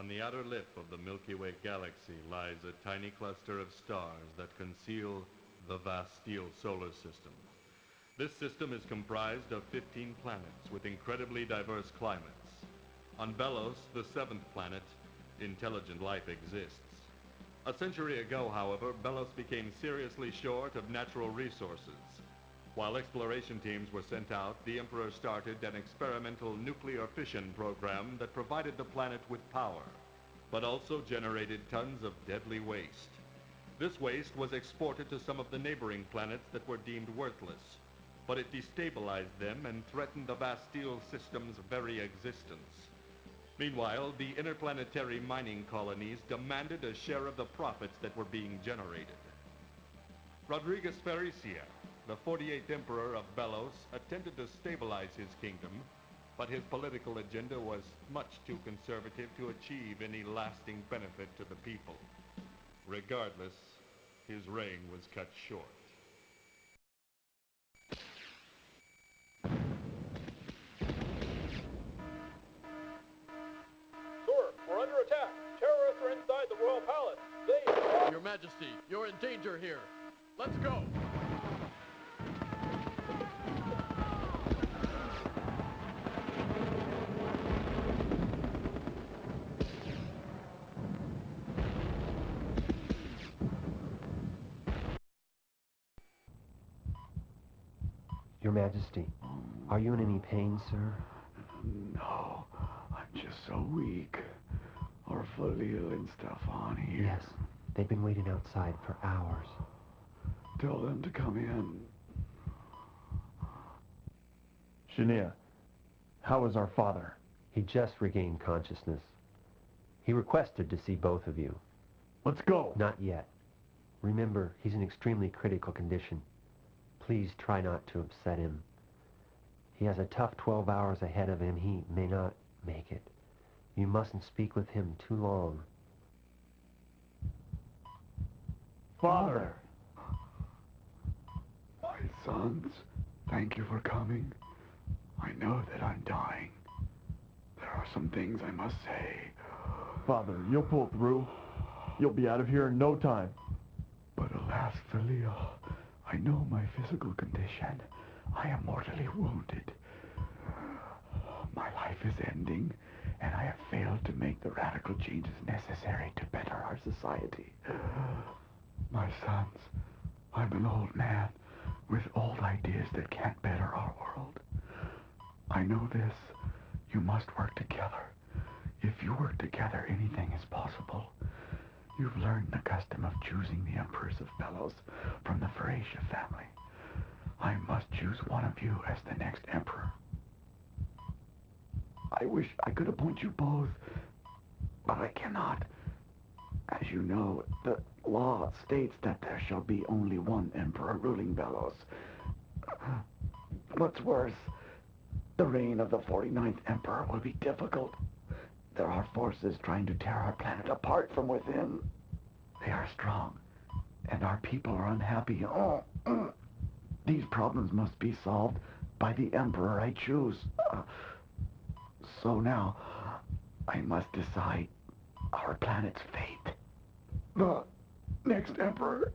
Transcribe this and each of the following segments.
On the outer lip of the Milky Way galaxy lies a tiny cluster of stars that conceal the Vasteel solar system. This system is comprised of 15 planets with incredibly diverse climates. On Belos, the seventh planet, intelligent life exists. A century ago, however, Belos became seriously short of natural resources. While exploration teams were sent out, the Emperor started an experimental nuclear fission program that provided the planet with power, but also generated tons of deadly waste. This waste was exported to some of the neighboring planets that were deemed worthless, but it destabilized them and threatened the Vasteel system's very existence. Meanwhile, the interplanetary mining colonies demanded a share of the profits that were being generated. Turbografx-16, the 48th Emperor of Belos, attempted to stabilize his kingdom, but his political agenda was much too conservative to achieve any lasting benefit to the people. Regardless, his reign was cut short. Sir, we're under attack. Terrorists are inside the royal palace. Your Majesty, you're in danger here. Let's go. Your Majesty, are you in any pain, sir? No, I'm just so weak. Are Vasteel and Stefan here? Yes, they've been waiting outside for hours. Tell them to come in. Shania, how is our father? He just regained consciousness. He requested to see both of you. Let's go. Not yet. Remember, he's in extremely critical condition. Please try not to upset him. He has a tough 12 hours ahead of him. He may not make it. You mustn't speak with him too long. Father! My sons, thank you for coming. I know that I'm dying. There are some things I must say. Father, you'll pull through. You'll be out of here in no time. But alas, Vasteel, I know my physical condition. I am mortally wounded. My life is ending, and I have failed to make the radical changes necessary to better our society. My sons, I'm an old man with old ideas that can't better our world. I know this. You must work together. If you work together, anything is possible. You've learned the custom of choosing the emperors of Belos from the Vasteel family. I must choose one of you as the next emperor. I wish I could appoint you both, but I cannot. As you know, the law states that there shall be only one emperor ruling Belos. What's worse, the reign of the 49th emperor will be difficult. There are forces trying to tear our planet apart from within. They are strong, and our people are unhappy. These problems must be solved by the emperor I choose. So now, I must decide our planet's fate. The next emperor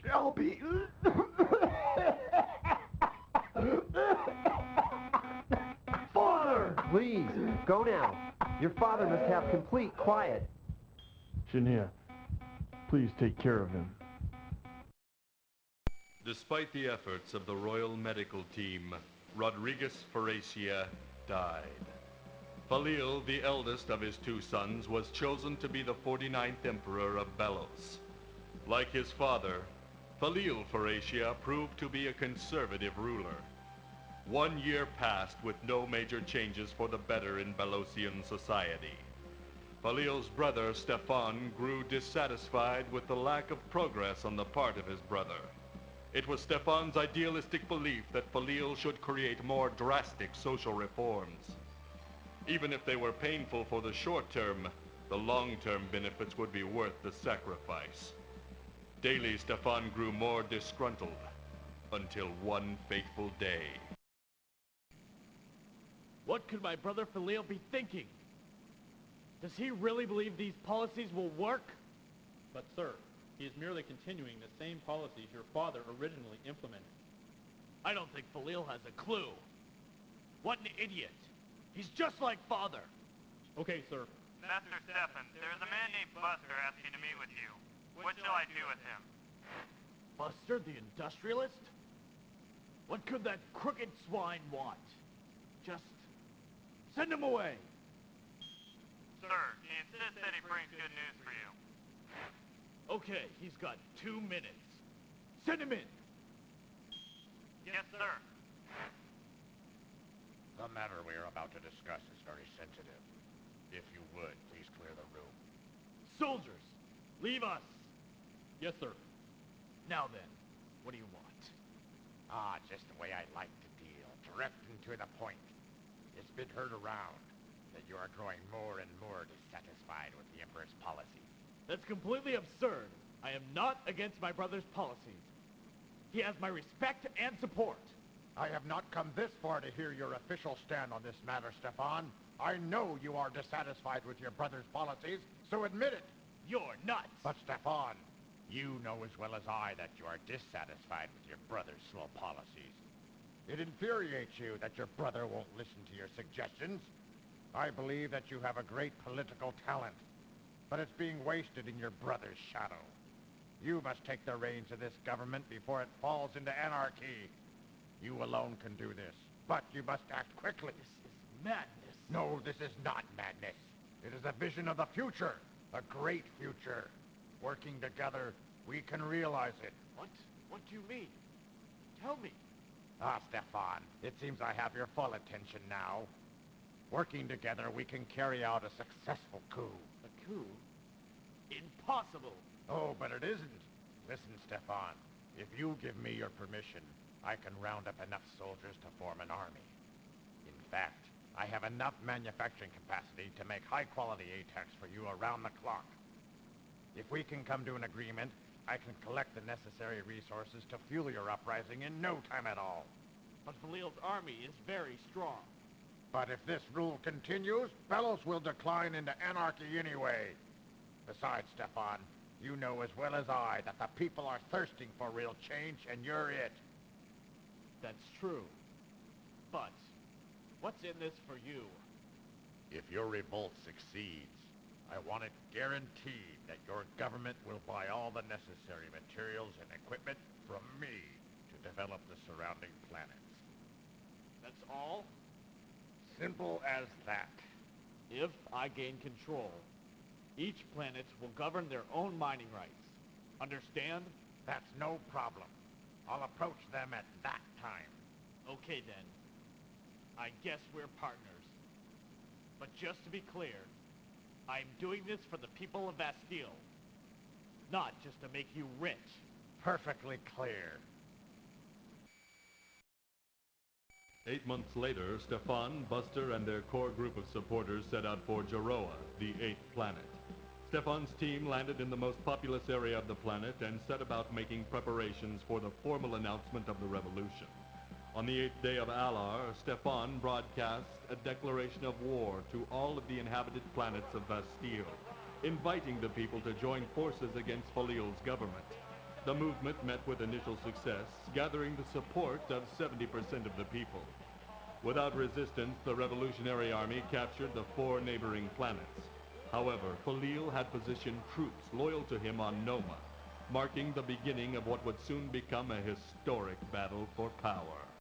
shall be... Father! Please, go now. Your father must have complete quiet. Shania, please take care of him. Despite the efforts of the Royal Medical Team, Turbografx-16 died. Vasteel, the eldest of his two sons, was chosen to be the 49th Emperor of Belos. Like his father, Turbografx-16 proved to be a conservative ruler. 1 year passed with no major changes for the better in Belosian society. Vasteel's brother, Stefan, grew dissatisfied with the lack of progress on the part of his brother. It was Stefan's idealistic belief that Vasteel should create more drastic social reforms. Even if they were painful for the short term, the long-term benefits would be worth the sacrifice. Daily, Stefan grew more disgruntled, until one fateful day. What could my brother Vasteel be thinking? Does he really believe these policies will work? But sir, he is merely continuing the same policies your father originally implemented. I don't think Vasteel has a clue. What an idiot. He's just like father. Okay, sir. Master Stefan, there's a man named Buster asking to meet with you. What shall I do with him? Buster the industrialist? What could that crooked swine want? Just send him away. Sir, he insists that he brings good news for you. Okay, he's got 2 minutes. Send him in. Yes, sir. The matter we are about to discuss is very sensitive. If you would, please clear the room. Soldiers, leave us. Yes, sir. Now then, what do you want? Just the way I like to deal. Direct and to the point. It's been heard around that you are growing more and more dissatisfied with the Emperor's policies. That's completely absurd. I am not against my brother's policies. He has my respect and support. I have not come this far to hear your official stand on this matter, Stefan. I know you are dissatisfied with your brother's policies, so admit it. You're nuts. But Stefan, you know as well as I that you are dissatisfied with your brother's slow policies. It infuriates you that your brother won't listen to your suggestions. I believe that you have a great political talent, but it's being wasted in your brother's shadow. You must take the reins of this government before it falls into anarchy. You alone can do this, but you must act quickly. This is madness. No, this is not madness. It is a vision of the future, a great future. Working together, we can realize it. What? What do you mean? Tell me. Stefan, it seems I have your full attention now. Working together, we can carry out a successful coup. A coup? Impossible. Oh, but it isn't. Listen, Stefan, if you give me your permission, I can round up enough soldiers to form an army. In fact, I have enough manufacturing capacity to make high-quality ATACs for you around the clock. If we can come to an agreement, I can collect the necessary resources to fuel your uprising in no time at all. But Valeel's army is very strong. But if this rule continues, Belos will decline into anarchy anyway. Besides, Stefan, you know as well as I that the people are thirsting for real change, and you're it. That's true. But what's in this for you? If your revolt succeeds, I want it guaranteed that your government will buy all the necessary materials and equipment from me to develop the surrounding planets. That's all? Simple as that. If I gain control, each planet will govern their own mining rights. Understand? That's no problem. I'll approach them at that time. Okay then. I guess we're partners. But just to be clear, I'm doing this for the people of Vasteel. Not just to make you rich. Perfectly clear. 8 months later, Stefan, Buster, and their core group of supporters set out for Jaroa, the 8th planet. Stefan's team landed in the most populous area of the planet and set about making preparations for the formal announcement of the revolution. On the 8th day of Alar, Stefan broadcast a declaration of war to all of the inhabited planets of Vasteel, inviting the people to join forces against Valeel's government. The movement met with initial success, gathering the support of 70% of the people. Without resistance, the Revolutionary Army captured the 4 neighboring planets. However, Valeel had positioned troops loyal to him on Noma, marking the beginning of what would soon become a historic battle for power.